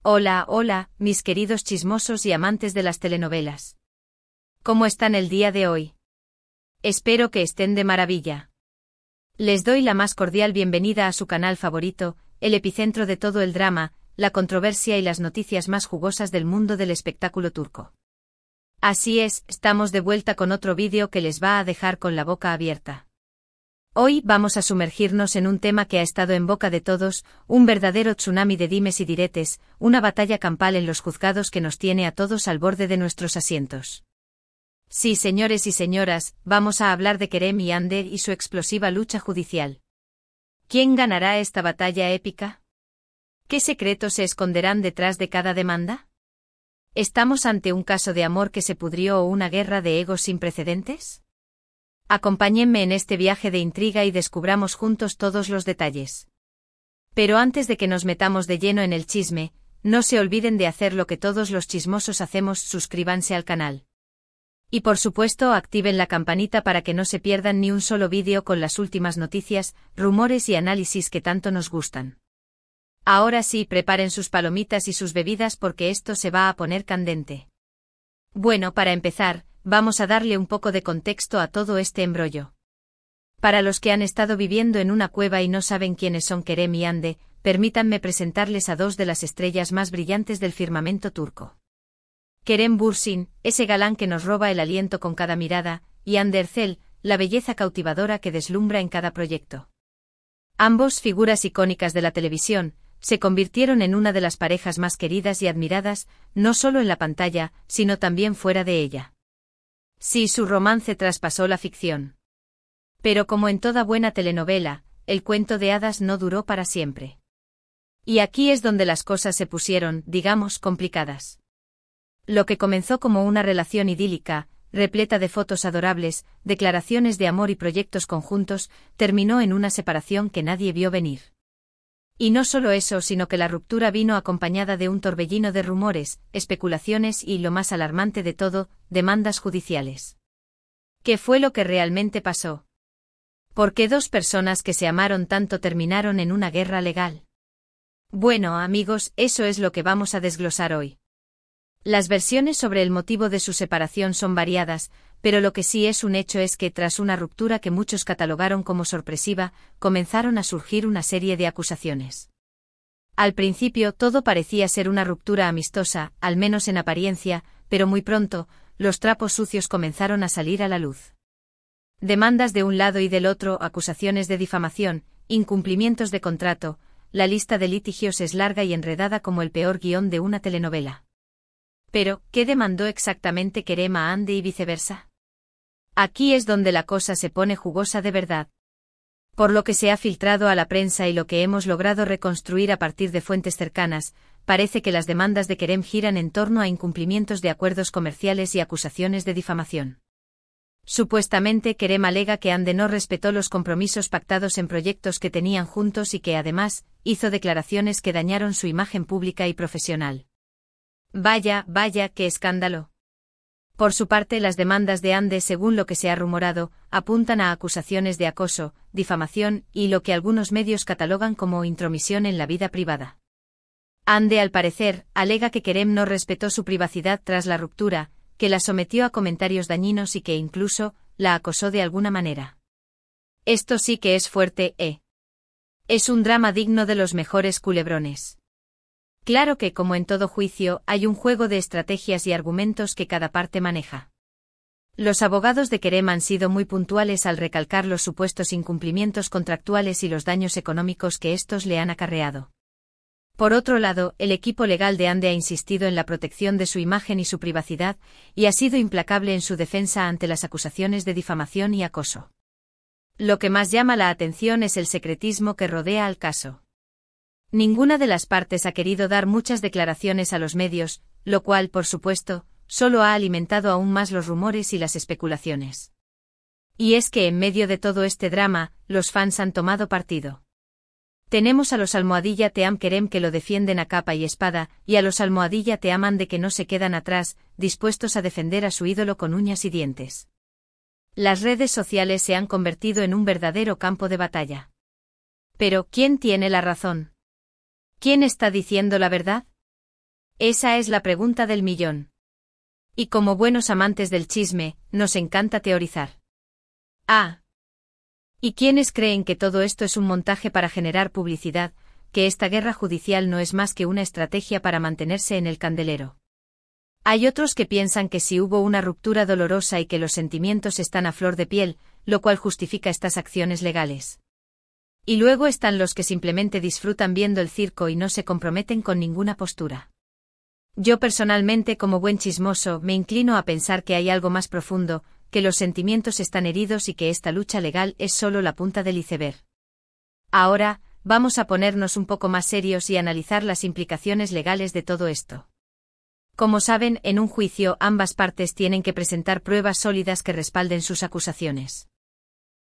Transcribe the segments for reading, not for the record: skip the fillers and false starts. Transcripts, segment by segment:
Hola, hola, mis queridos chismosos y amantes de las telenovelas. ¿Cómo están el día de hoy? Espero que estén de maravilla. Les doy la más cordial bienvenida a su canal favorito, el epicentro de todo el drama, la controversia y las noticias más jugosas del mundo del espectáculo turco. Así es, estamos de vuelta con otro vídeo que les va a dejar con la boca abierta. Hoy vamos a sumergirnos en un tema que ha estado en boca de todos, un verdadero tsunami de dimes y diretes, una batalla campal en los juzgados que nos tiene a todos al borde de nuestros asientos. Sí, señores y señoras, vamos a hablar de Kerem y Hande y su explosiva lucha judicial. ¿Quién ganará esta batalla épica? ¿Qué secretos se esconderán detrás de cada demanda? ¿Estamos ante un caso de amor que se pudrió o una guerra de egos sin precedentes? Acompáñenme en este viaje de intriga y descubramos juntos todos los detalles. Pero antes de que nos metamos de lleno en el chisme, no se olviden de hacer lo que todos los chismosos hacemos: suscríbanse al canal. Y por supuesto activen la campanita para que no se pierdan ni un solo vídeo con las últimas noticias, rumores y análisis que tanto nos gustan. Ahora sí, preparen sus palomitas y sus bebidas porque esto se va a poner candente. Bueno, para empezar, vamos a darle un poco de contexto a todo este embrollo. Para los que han estado viviendo en una cueva y no saben quiénes son Kerem y Hande, permítanme presentarles a dos de las estrellas más brillantes del firmamento turco. Kerem Bürsin, ese galán que nos roba el aliento con cada mirada, y Hande Erçel, la belleza cautivadora que deslumbra en cada proyecto. Ambos, figuras icónicas de la televisión, se convirtieron en una de las parejas más queridas y admiradas, no solo en la pantalla, sino también fuera de ella. Sí, su romance traspasó la ficción. Pero como en toda buena telenovela, el cuento de hadas no duró para siempre. Y aquí es donde las cosas se pusieron, digamos, complicadas. Lo que comenzó como una relación idílica, repleta de fotos adorables, declaraciones de amor y proyectos conjuntos, terminó en una separación que nadie vio venir. Y no solo eso, sino que la ruptura vino acompañada de un torbellino de rumores, especulaciones y, lo más alarmante de todo, demandas judiciales. ¿Qué fue lo que realmente pasó? ¿Por qué dos personas que se amaron tanto terminaron en una guerra legal? Bueno, amigos, eso es lo que vamos a desglosar hoy. Las versiones sobre el motivo de su separación son variadas, pero lo que sí es un hecho es que tras una ruptura que muchos catalogaron como sorpresiva, comenzaron a surgir una serie de acusaciones. Al principio todo parecía ser una ruptura amistosa, al menos en apariencia, pero muy pronto, los trapos sucios comenzaron a salir a la luz. Demandas de un lado y del otro, acusaciones de difamación, incumplimientos de contrato, la lista de litigios es larga y enredada como el peor guión de una telenovela. Pero, ¿qué demandó exactamente Kerem a Hande y viceversa? Aquí es donde la cosa se pone jugosa de verdad. Por lo que se ha filtrado a la prensa y lo que hemos logrado reconstruir a partir de fuentes cercanas, parece que las demandas de Kerem giran en torno a incumplimientos de acuerdos comerciales y acusaciones de difamación. Supuestamente Kerem alega que Hande no respetó los compromisos pactados en proyectos que tenían juntos y que además, hizo declaraciones que dañaron su imagen pública y profesional. Vaya, qué escándalo. Por su parte, las demandas de Hande, según lo que se ha rumorado, apuntan a acusaciones de acoso, difamación y lo que algunos medios catalogan como intromisión en la vida privada. Hande, al parecer, alega que Kerem no respetó su privacidad tras la ruptura, que la sometió a comentarios dañinos y que incluso la acosó de alguna manera. Esto sí que es fuerte, ¿eh? Es un drama digno de los mejores culebrones. Claro que, como en todo juicio, hay un juego de estrategias y argumentos que cada parte maneja. Los abogados de Kerem han sido muy puntuales al recalcar los supuestos incumplimientos contractuales y los daños económicos que estos le han acarreado. Por otro lado, el equipo legal de Hande ha insistido en la protección de su imagen y su privacidad, y ha sido implacable en su defensa ante las acusaciones de difamación y acoso. Lo que más llama la atención es el secretismo que rodea al caso. Ninguna de las partes ha querido dar muchas declaraciones a los medios, lo cual, por supuesto, solo ha alimentado aún más los rumores y las especulaciones. Y es que en medio de todo este drama, los fans han tomado partido. Tenemos a los almohadilla Team Kerem que lo defienden a capa y espada, y a los almohadilla Team Hande que no se quedan atrás, dispuestos a defender a su ídolo con uñas y dientes. Las redes sociales se han convertido en un verdadero campo de batalla. Pero, ¿quién tiene la razón? ¿Quién está diciendo la verdad? Esa es la pregunta del millón. Y como buenos amantes del chisme, nos encanta teorizar. Ah. ¿Y quiénes creen que todo esto es un montaje para generar publicidad, que esta guerra judicial no es más que una estrategia para mantenerse en el candelero? Hay otros que piensan que si hubo una ruptura dolorosa y que los sentimientos están a flor de piel, lo cual justifica estas acciones legales. Y luego están los que simplemente disfrutan viendo el circo y no se comprometen con ninguna postura. Yo personalmente, como buen chismoso, me inclino a pensar que hay algo más profundo, que los sentimientos están heridos y que esta lucha legal es solo la punta del iceberg. Ahora, vamos a ponernos un poco más serios y analizar las implicaciones legales de todo esto. Como saben, en un juicio ambas partes tienen que presentar pruebas sólidas que respalden sus acusaciones.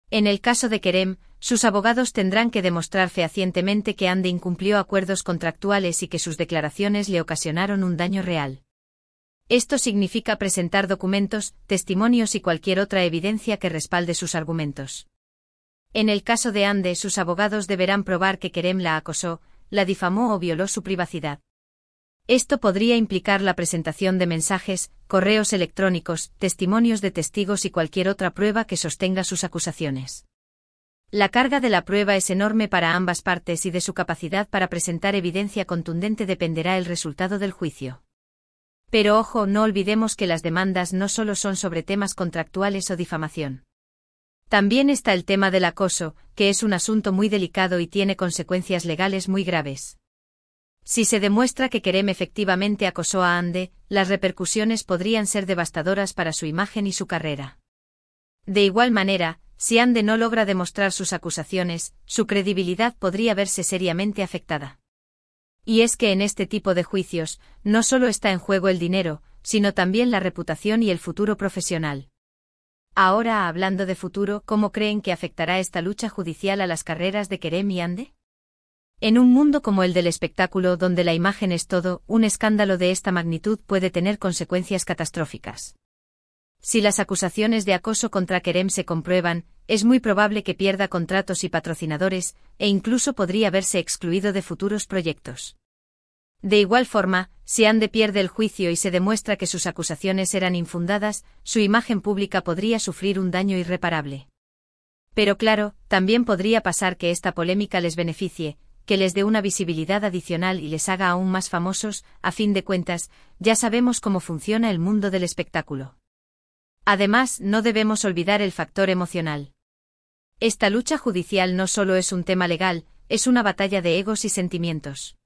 En el caso de Kerem, sus abogados tendrán que demostrar fehacientemente que Hande incumplió acuerdos contractuales y que sus declaraciones le ocasionaron un daño real. Esto significa presentar documentos, testimonios y cualquier otra evidencia que respalde sus argumentos. En el caso de Hande, sus abogados deberán probar que Kerem la acosó, la difamó o violó su privacidad. Esto podría implicar la presentación de mensajes, correos electrónicos, testimonios de testigos y cualquier otra prueba que sostenga sus acusaciones. La carga de la prueba es enorme para ambas partes y de su capacidad para presentar evidencia contundente dependerá el resultado del juicio. Pero ojo, no olvidemos que las demandas no solo son sobre temas contractuales o difamación. También está el tema del acoso, que es un asunto muy delicado y tiene consecuencias legales muy graves. Si se demuestra que Kerem efectivamente acosó a Hande, las repercusiones podrían ser devastadoras para su imagen y su carrera. De igual manera, si Hande no logra demostrar sus acusaciones, su credibilidad podría verse seriamente afectada. Y es que en este tipo de juicios, no solo está en juego el dinero, sino también la reputación y el futuro profesional. Ahora, hablando de futuro, ¿cómo creen que afectará esta lucha judicial a las carreras de Kerem y Hande? En un mundo como el del espectáculo, donde la imagen es todo, un escándalo de esta magnitud puede tener consecuencias catastróficas. Si las acusaciones de acoso contra Kerem se comprueban, es muy probable que pierda contratos y patrocinadores, e incluso podría verse excluido de futuros proyectos. De igual forma, si Hande pierde el juicio y se demuestra que sus acusaciones eran infundadas, su imagen pública podría sufrir un daño irreparable. Pero claro, también podría pasar que esta polémica les beneficie, que les dé una visibilidad adicional y les haga aún más famosos. A fin de cuentas, ya sabemos cómo funciona el mundo del espectáculo. Además, no debemos olvidar el factor emocional. Esta lucha judicial no solo es un tema legal, es una batalla de egos y sentimientos.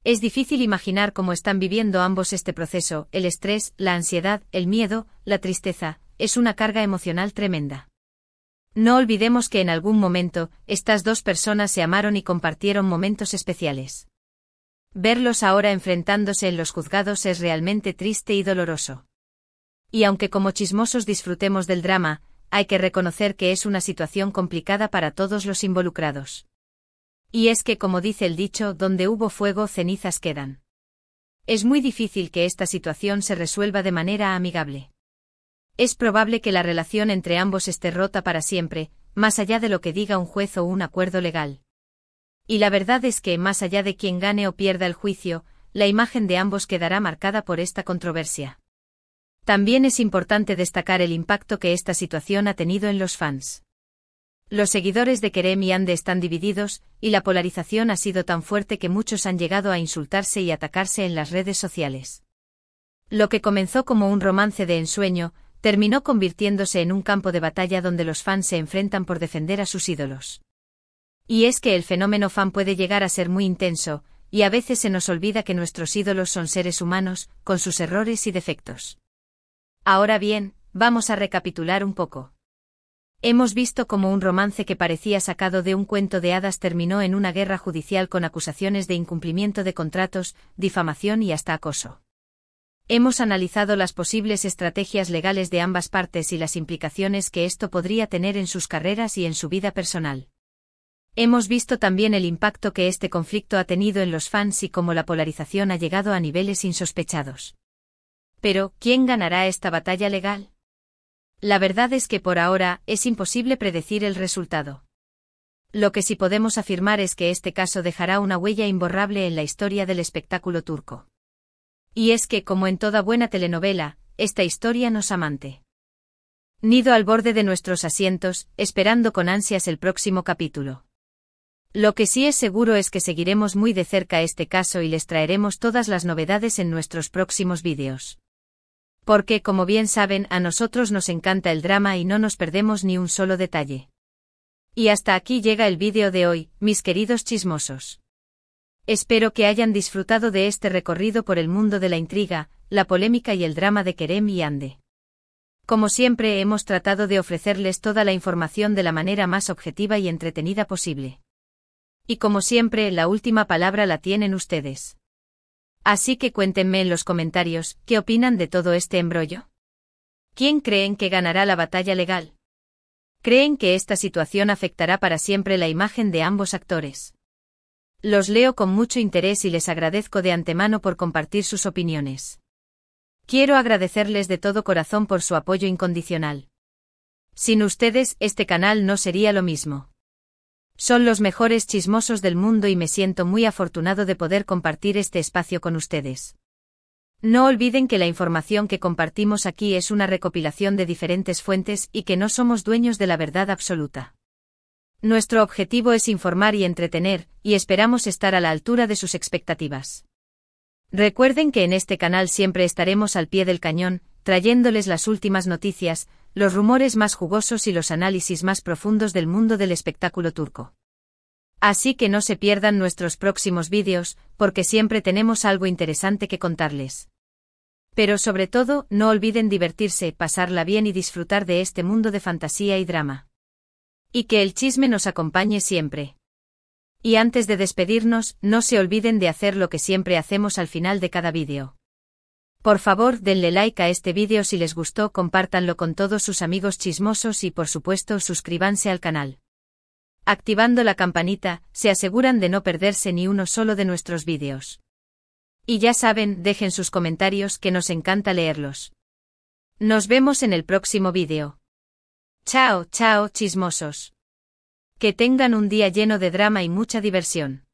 Es difícil imaginar cómo están viviendo ambos este proceso, el estrés, la ansiedad, el miedo, la tristeza, es una carga emocional tremenda. No olvidemos que en algún momento, estas dos personas se amaron y compartieron momentos especiales. Verlos ahora enfrentándose en los juzgados es realmente triste y doloroso. Y aunque como chismosos disfrutemos del drama, hay que reconocer que es una situación complicada para todos los involucrados. Y es que, como dice el dicho, donde hubo fuego, cenizas quedan. Es muy difícil que esta situación se resuelva de manera amigable. Es probable que la relación entre ambos esté rota para siempre, más allá de lo que diga un juez o un acuerdo legal. Y la verdad es que, más allá de quien gane o pierda el juicio, la imagen de ambos quedará marcada por esta controversia. También es importante destacar el impacto que esta situación ha tenido en los fans. Los seguidores de Kerem y Hande están divididos, y la polarización ha sido tan fuerte que muchos han llegado a insultarse y atacarse en las redes sociales. Lo que comenzó como un romance de ensueño, terminó convirtiéndose en un campo de batalla donde los fans se enfrentan por defender a sus ídolos. Y es que el fenómeno fan puede llegar a ser muy intenso, y a veces se nos olvida que nuestros ídolos son seres humanos, con sus errores y defectos. Ahora bien, vamos a recapitular un poco. Hemos visto cómo un romance que parecía sacado de un cuento de hadas terminó en una guerra judicial con acusaciones de incumplimiento de contratos, difamación y hasta acoso. Hemos analizado las posibles estrategias legales de ambas partes y las implicaciones que esto podría tener en sus carreras y en su vida personal. Hemos visto también el impacto que este conflicto ha tenido en los fans y cómo la polarización ha llegado a niveles insospechados. Pero, ¿quién ganará esta batalla legal? La verdad es que por ahora es imposible predecir el resultado. Lo que sí podemos afirmar es que este caso dejará una huella imborrable en la historia del espectáculo turco. Y es que, como en toda buena telenovela, esta historia nos amante. Nido al borde de nuestros asientos, esperando con ansias el próximo capítulo. Lo que sí es seguro es que seguiremos muy de cerca este caso y les traeremos todas las novedades en nuestros próximos vídeos. Porque, como bien saben, a nosotros nos encanta el drama y no nos perdemos ni un solo detalle. Y hasta aquí llega el vídeo de hoy, mis queridos chismosos. Espero que hayan disfrutado de este recorrido por el mundo de la intriga, la polémica y el drama de Kerem y Hande. Como siempre, hemos tratado de ofrecerles toda la información de la manera más objetiva y entretenida posible. Y como siempre, la última palabra la tienen ustedes. Así que cuéntenme en los comentarios, ¿qué opinan de todo este embrollo? ¿Quién creen que ganará la batalla legal? ¿Creen que esta situación afectará para siempre la imagen de ambos actores? Los leo con mucho interés y les agradezco de antemano por compartir sus opiniones. Quiero agradecerles de todo corazón por su apoyo incondicional. Sin ustedes, este canal no sería lo mismo. Son los mejores chismosos del mundo y me siento muy afortunado de poder compartir este espacio con ustedes. No olviden que la información que compartimos aquí es una recopilación de diferentes fuentes y que no somos dueños de la verdad absoluta. Nuestro objetivo es informar y entretener, y esperamos estar a la altura de sus expectativas. Recuerden que en este canal siempre estaremos al pie del cañón, trayéndoles las últimas noticias, los rumores más jugosos y los análisis más profundos del mundo del espectáculo turco. Así que no se pierdan nuestros próximos vídeos, porque siempre tenemos algo interesante que contarles. Pero sobre todo, no olviden divertirse, pasarla bien y disfrutar de este mundo de fantasía y drama. Y que el chisme nos acompañe siempre. Y antes de despedirnos, no se olviden de hacer lo que siempre hacemos al final de cada vídeo. Por favor, denle like a este vídeo si les gustó, compártanlo con todos sus amigos chismosos y por supuesto suscríbanse al canal. Activando la campanita, se aseguran de no perderse ni uno solo de nuestros vídeos. Y ya saben, dejen sus comentarios que nos encanta leerlos. Nos vemos en el próximo vídeo. Chao, chao, chismosos. Que tengan un día lleno de drama y mucha diversión.